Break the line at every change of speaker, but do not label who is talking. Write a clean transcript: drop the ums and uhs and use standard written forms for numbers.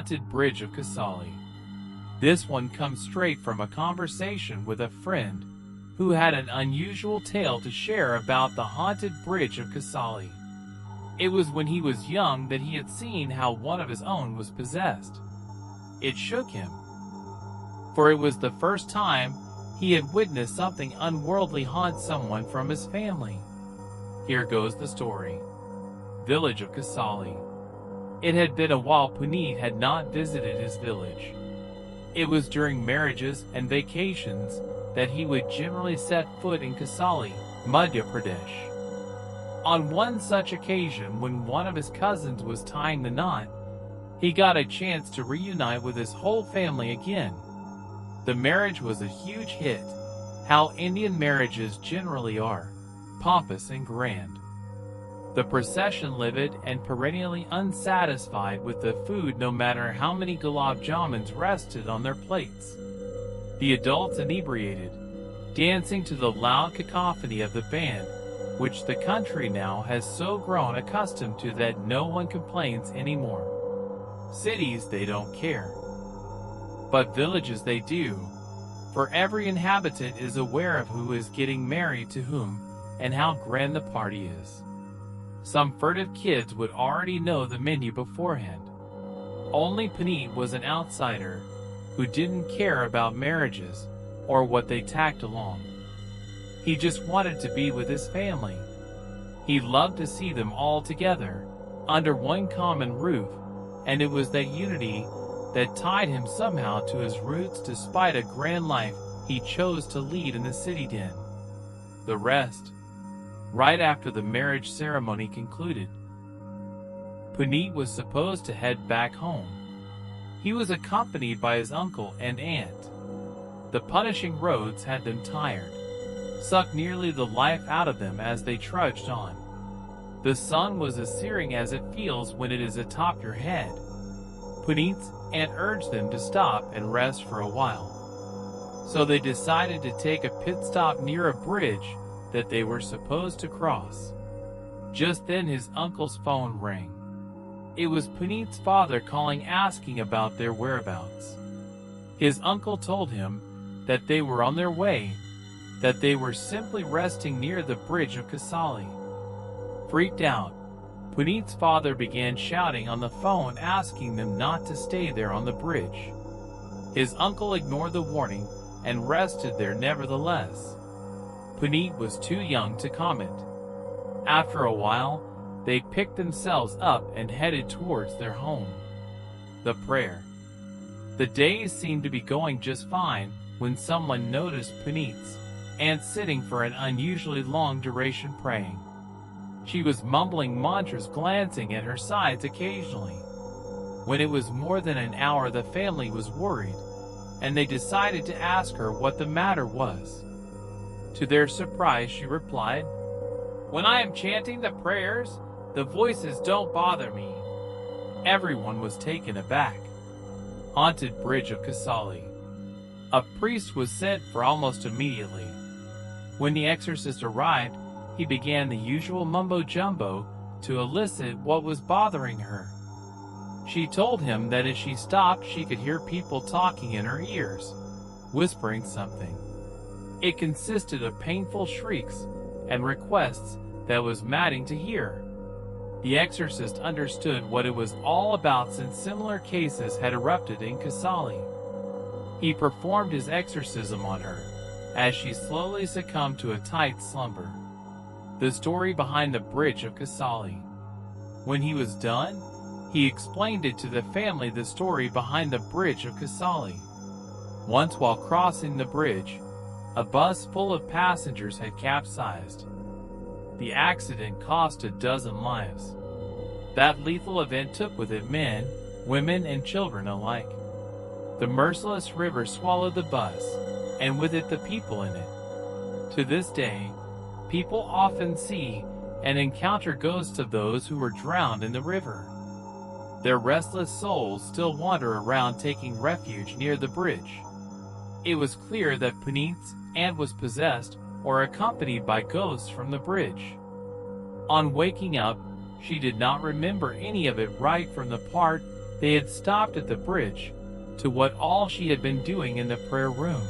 haunted bridge of Kesali. This one comes straight from a conversation with a friend who had an unusual tale to share about the haunted bridge of Kesali. It was when he was young that he had seen how one of his own was possessed. It shook him, for it was the first time he had witnessed something unworldly haunt someone from his family. Here goes the story. Village of Kesali. It had been a while Puneet had not visited his village. It was during marriages and vacations that he would generally set foot in Kesali, Madhya Pradesh. On one such occasion, when one of his cousins was tying the knot, he got a chance to reunite with his whole family again. The marriage was a huge hit, how Indian marriages generally are, pompous and grand. The procession livid and perennially unsatisfied with the food no matter how many gulab jamuns rested on their plates. The adults inebriated, dancing to the loud cacophony of the band, which the country now has so grown accustomed to that no one complains anymore. Cities, they don't care. But villages they do, for every inhabitant is aware of who is getting married to whom and how grand the party is. Some furtive kids would already know the menu beforehand. Only Puneet was an outsider who didn't care about marriages or what they tacked along. He just wanted to be with his family. He loved to see them all together, under one common roof, and it was that unity that tied him somehow to his roots despite a grand life he chose to lead in the city den. The rest, right after the marriage ceremony concluded, Puneet was supposed to head back home. He was accompanied by his uncle and aunt. The punishing roads had them tired, sucked nearly the life out of them as they trudged on. The sun was as searing as it feels when it is atop your head. Puneet's aunt urged them to stop and rest for a while. So they decided to take a pit stop near a bridge that they were supposed to cross. Just then his uncle's phone rang. It was Puneet's father calling asking about their whereabouts. His uncle told him that they were on their way, that they were simply resting near the bridge of Kesali. Freaked out, Puneet's father began shouting on the phone asking them not to stay there on the bridge. His uncle ignored the warning and rested there nevertheless. Puneet was too young to comment. After a while, they picked themselves up and headed towards their home. The prayer. The days seemed to be going just fine when someone noticed Puneet's aunt sitting for an unusually long duration praying. She was mumbling mantras, glancing at her sides occasionally. When it was more than an hour, the family was worried, and they decided to ask her what the matter was. To their surprise, she replied, "When I am chanting the prayers, the voices don't bother me." Everyone was taken aback. Haunted Bridge of Kesali. A priest was sent for almost immediately. When the exorcist arrived, he began the usual mumbo-jumbo to elicit what was bothering her. She told him that as she stopped, she could hear people talking in her ears, whispering something. It consisted of painful shrieks and requests that was maddening to hear. The exorcist understood what it was all about since similar cases had erupted in Kesali. He performed his exorcism on her as she slowly succumbed to a tight slumber. The story behind the Bridge of Kesali. When he was done, he explained it to the family, the story behind the Bridge of Kesali. Once while crossing the bridge, a bus full of passengers had capsized. The accident cost 12 lives. That lethal event took with it men, women, and children alike. The merciless river swallowed the bus, and with it the people in it. To this day, people often see and encounter ghosts of those who were drowned in the river. Their restless souls still wander around taking refuge near the bridge. It was clear that Puneet's aunt was possessed or accompanied by ghosts from the bridge. On waking up, she did not remember any of it right from the part They had stopped at the bridge, to what all she had been doing in the prayer room.